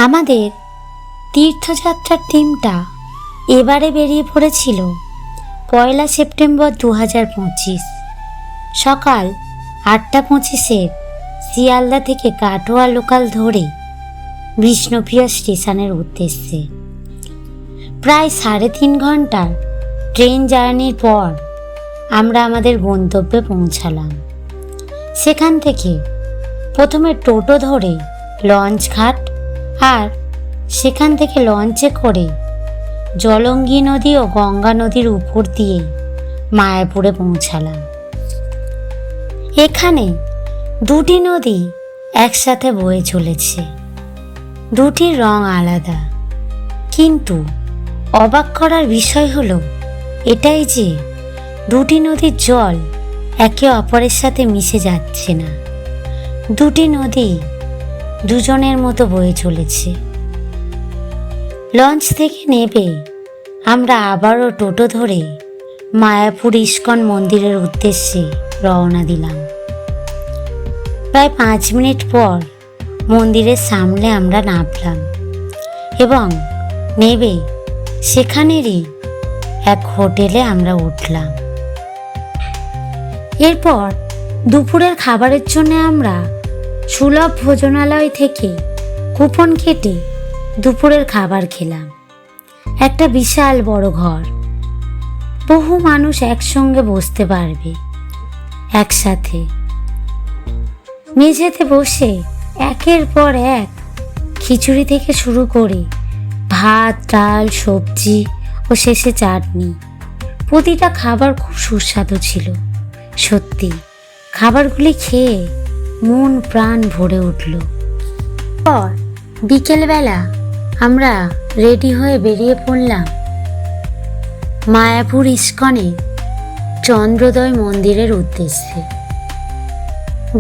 আমাদের তীর্থযাত্রার টিমটা এবারে বেরিয়ে পড়েছিল 1 সেপ্টেম্বর 2025 সকাল 8:25 শিয়ালদা থেকে কাটোয়া লোকাল ধরে বিষ্ণুপ্রিয়া স্টেশনের উদ্দেশ্যে। প্রায় 3.5 ঘন্টার ট্রেন জার্নির পর আমরা আমাদের গন্তব্যে পৌঁছালাম। সেখান থেকে প্রথমে টোটো ধরে লঞ্চ ঘাট, আর সেখান থেকে লঞ্চে করে জলঙ্গি নদী ও গঙ্গা নদীর উপর দিয়ে মায়াপুরে পৌঁছালাম। এখানে দুটি নদী একসাথে বয়ে চলেছে, দুটির রং আলাদা, কিন্তু অবাক করার বিষয় হলো এটাই যে দুটি নদীর জল একে অপরের সাথে মিশে যাচ্ছে না। দুটি নদী দুজনের মতো বয়ে চলেছে। লঞ্চ থেকে নেমে আমরা আবারও টোটো ধরে মায়াপুর ইস্কন মন্দিরের উদ্দেশ্যে রওনা দিলাম। প্রায় 5 মিনিট পর মন্দিরের সামনে আমরা নামলাম এবং নেমে সেখানেরই এক হোটেলে আমরা উঠলাম। এরপর দুপুরের খাবারের জন্য আমরা সুলভ ভোজনালয় থেকে কুপন কেটে দুপুরের খাবার খেলাম। একটা বিশাল বড় ঘর, বহু মানুষ একসঙ্গে বসতে পারবে। একসাথে মেঝেতে বসে একের পর এক খিচুড়ি থেকে শুরু করে ভাত, ডাল, সবজি ও শেষে চাটনি। প্রতিটা খাবার খুব সুস্বাদু ছিল। সত্যি খাবারগুলি খেয়ে মন প্রাণ ভরে উঠল। পর বিকেলবেলা আমরা রেডি হয়ে বেরিয়ে পড়লাম মায়াপুর ইস্কনে চন্দ্রোদয় মন্দিরের উদ্দেশ্যে।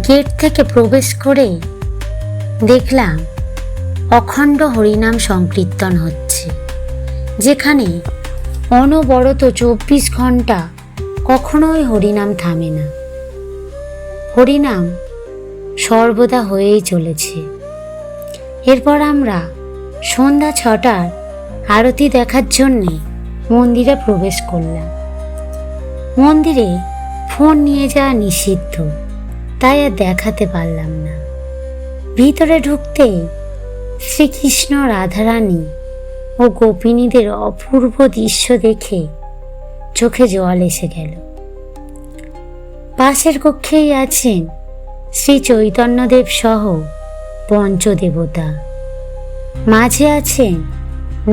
গেট থেকে প্রবেশ করে দেখলাম অখণ্ড হরিনাম সংকীর্তন হচ্ছে, যেখানে অনবরত 24 ঘন্টা কখনোই হরিনাম থামে না। হরিনাম সর্বদা হয়েই চলেছে। এরপর আমরা সন্ধ্যা 6টার আরতি দেখার জন্যে মন্দিরে প্রবেশ করলাম। মন্দিরে ফোন নিয়ে যাওয়া নিষিদ্ধ, তাই আর দেখাতে পারলাম না। ভিতরে ঢুকতেই শ্রীকৃষ্ণ, রাধারানী ও গোপিনীদের অপূর্ব দৃশ্য দেখে চোখে জল এসে গেল। পাশের কক্ষেই আছেন শ্রী চৈতন্যদেব সহ পঞ্চদেবতা, মাঝে আছেন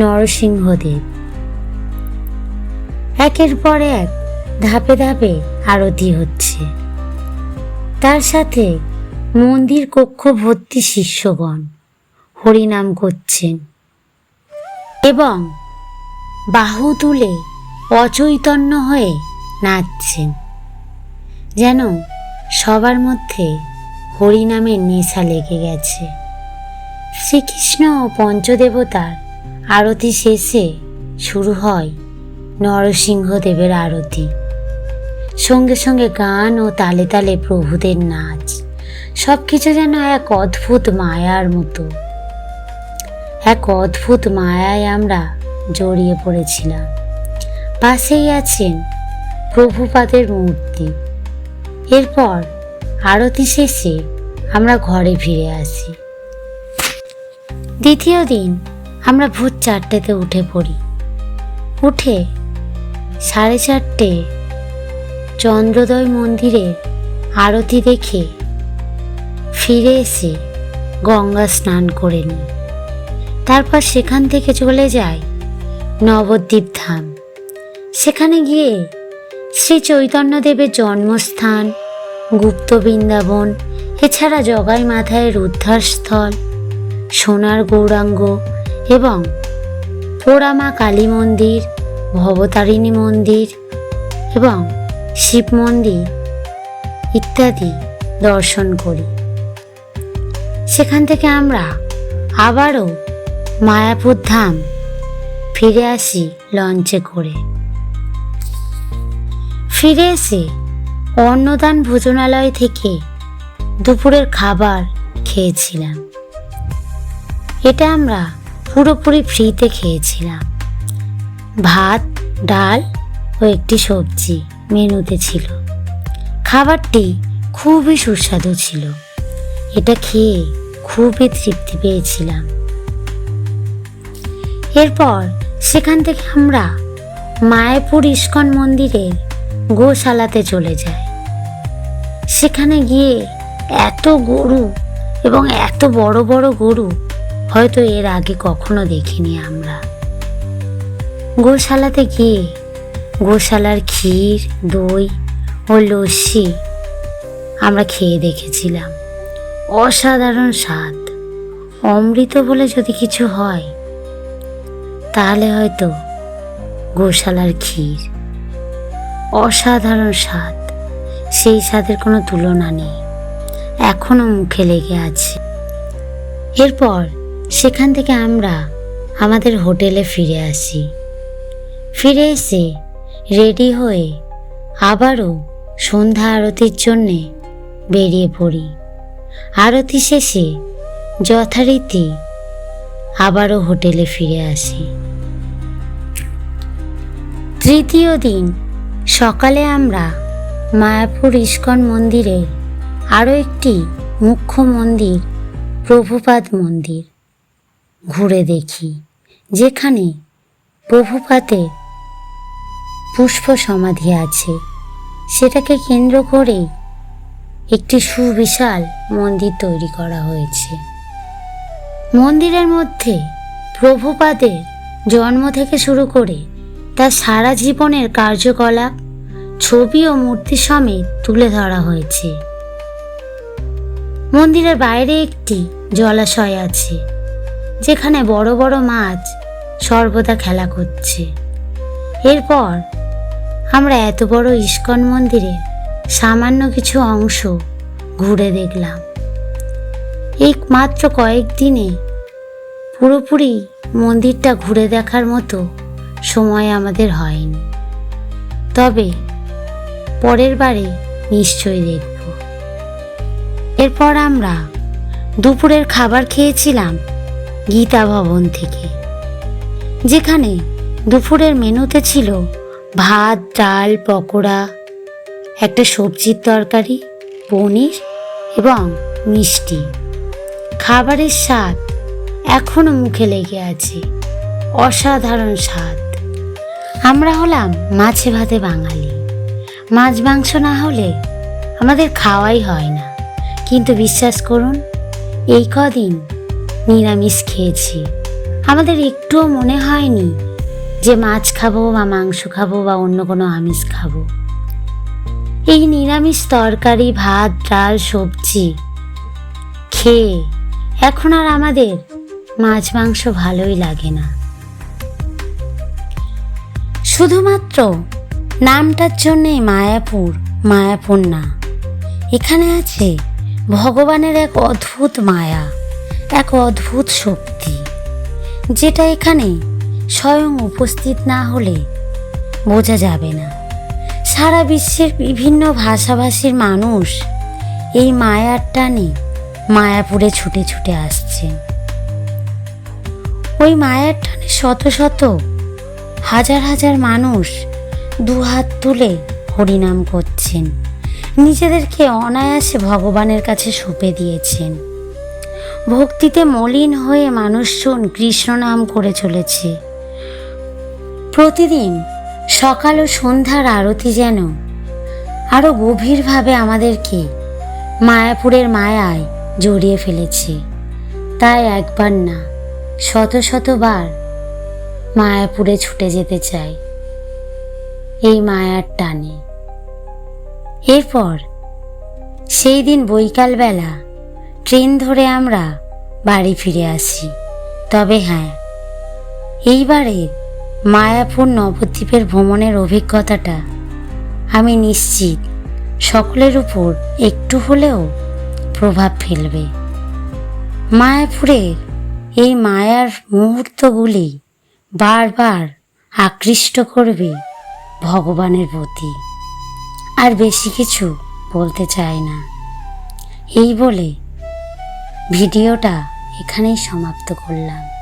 নরসিংহদেব। একের পর এক ধাপে ধাপে আরতি হচ্ছে। তার সাথে মন্দির কক্ষ ভর্তি শিষ্যগণ হরিনাম করছেন এবং বাহু তুলে অচৈতন্য হয়ে নাচছেন, যেন সবার মধ্যে হরিনামের নেশা লেগে গেছে। শ্রীকৃষ্ণ ও পঞ্চদেবতার আরতি শেষে শুরু হয় নরসিংহদেবের আরতি। সঙ্গে সঙ্গে গান ও তালে তালে প্রভুদের নাচ। সব কিছু যেন এক অদ্ভুত মায়ার মতো। এক অদ্ভুত মায়ায় আমরা জড়িয়ে পড়েছিলাম। পাশেই আছেন প্রভুপাদের মূর্তি। এরপর আরতি শেষে আমরা ঘরে ফিরে আসি। দ্বিতীয় দিন আমরা ভোর 4টেতে উঠে পড়ি। উঠে 4:30 চন্দ্রোদয় মন্দিরে আরতি দেখে ফিরে এসে গঙ্গা স্নান করে নিই। তারপর সেখান থেকে চলে যাই নবদ্বীপ ধাম। সেখানে গিয়ে শ্রী চৈতন্যদেবের জন্মস্থান, গুপ্ত বৃন্দাবন, এছাড়া জগাই মাথায়ের উদ্ধারস্থল, সোনার গৌরাঙ্গ এবং পোড়ামা কালী মন্দির, ভবতারিণী মন্দির এবং শিব মন্দির ইত্যাদি দর্শন করি। সেখান থেকে আমরা আবারও মায়াপুর ধাম ফিরে আসি লঞ্চে করে। ফিরে এসে অন্নদান ভোজনালয় থেকে দুপুরের খাবার খেয়েছিলাম। এটা আমরা পুরোপুরি ফ্রিতে খেয়েছিলাম। ভাত, ডাল ও একটি সবজি মেনুতে ছিল। খাবারটি খুবই সুস্বাদু ছিল। এটা খেয়ে খুবই তৃপ্তি পেয়েছিলাম। এরপর সেখান থেকে আমরা মায়াপুর ইস্কন মন্দিরের গোশালাতে চলে যাই। সেখানে গিয়ে এত গরু এবং এত বড় বড় গরু হয়তো এর আগে কখনো দেখিনি আমরা। গোশালাতে গিয়ে গোশালার ক্ষীর, দই ও লস্যি আমরা খেয়ে দেখেছিলাম। অসাধারণ স্বাদ। অমৃত বলে যদি কিছু হয় তাহলে হয়তো গোশালার ক্ষীর। অসাধারণ স্বাদ, সেই স্বাদের কোনো তুলনা নেই, এখনো মুখে লেগে আছে। এরপর সেখান থেকে আমরা আমাদের হোটেলে ফিরে আসি। ফিরে এসে রেডি হয়ে আবারও সন্ধ্যা আরতির জন্যে বেরিয়ে পড়ি। আরতি শেষে যথারীতি আবারও হোটেলে ফিরে আসি। তৃতীয় দিন সকালে আমরা মায়াপুর ইস্কন মন্দিরের আরও একটি মুখ্য মন্দির, প্রভুপাদ মন্দির ঘুরে দেখি, যেখানে প্রভুপাদের পুষ্প সমাধি আছে। সেটাকে কেন্দ্র করে একটি সুবিশাল মন্দির তৈরি করা হয়েছে। মন্দিরের মধ্যে প্রভুপাদের জন্ম থেকে শুরু করে তার সারা জীবনের কার্যকলাপ ছবি ও মূর্তি সমেত তুলে ধরা হয়েছে। মন্দিরের বাইরে একটি জলাশয় আছে, যেখানে বড় বড় মাছ সর্বদা খেলা করছে। এরপর আমরা এত বড় ইস্কন মন্দিরের সামান্য কিছু অংশ ঘুরে দেখলাম। এই মাত্র কয়েকদিনে পুরোপুরি মন্দিরটা ঘুরে দেখার মতো সময় আমাদের হয়নি, তবে পরের বারে নিশ্চয়ই দেখব। এরপর আমরা দুপুরের খাবার খেয়েছিলাম গীতা ভবন থেকে, যেখানে দুপুরের মেনুতে ছিল ভাত, ডাল, পকোড়া, একটা সবজির তরকারি, পনির এবং মিষ্টি। খাবারের স্বাদ এখনো মুখে লেগে আছে, অসাধারণ স্বাদ। আমরা হলাম মাছে ভাতে বাঙালি, মাছ মাংস না হলে আমাদের খাওয়াই হয় না। কিন্তু বিশ্বাস করুন, এই কদিন নিরামিষ খেয়েছি, আমাদের একটুও মনে হয়নি যে মাছ খাবো বা মাংস খাবো বা অন্য কোনো আমিষ খাবো। এই নিরামিষ তরকারি, ভাত, ডাল, সবজি খেয়ে এখন আর আমাদের মাছ মাংস ভালোই লাগে না। শুধুমাত্র নামটার জন্যেই মায়াপুর, মায়াপুর না, এখানে আছে ভগবানের এক অদ্ভুত মায়া, এক অদ্ভুত শক্তি, যেটা এখানে স্বয়ং উপস্থিত না হলে বোঝা যাবে না। সারা বিশ্বের বিভিন্ন ভাষাভাষীর মানুষ এই মায়ার টানে মায়াপুরে ছুটে ছুটে আসছেন। ওই মায়ার টানে শত শত হাজার হাজার মানুষ দুহাত তুলে হরিনাম করছেন, নিজেদেরকে অনায়াসে ভগবানের কাছে সঁপে দিয়েছেন। ভক্তিতে মলিন হয়ে মানুষজন কৃষ্ণ নাম করে চলেছে। প্রতিদিন সকাল ও সন্ধ্যার আরতি যেন আরো গভীরভাবে আমাদেরকে মায়াপুরের মায়ায় জড়িয়ে ফেলেছে। তাই একবার না, শত শতবার মায়াপুরে ছুটে যেতে চাই এই মায়ার টানে। এরপর সেই দিন বৈকালবেলা ট্রেন ধরে আমরা বাড়ি ফিরে আসি। তবে হ্যাঁ, এইবারে মায়াপুর নবদ্বীপের ভ্রমণের অভিজ্ঞতাটা আমি নিশ্চিত সকলের উপর একটু হলেও প্রভাব ফেলবে। মায়াপুরের এই মায়ার মুহূর্তগুলি বারবার আকৃষ্ট করবে ভগবানের প্রতি। আর বেশি কিছু বলতে চাই না। এই বলে ভিডিওটা এখানেই সমাপ্ত করলাম।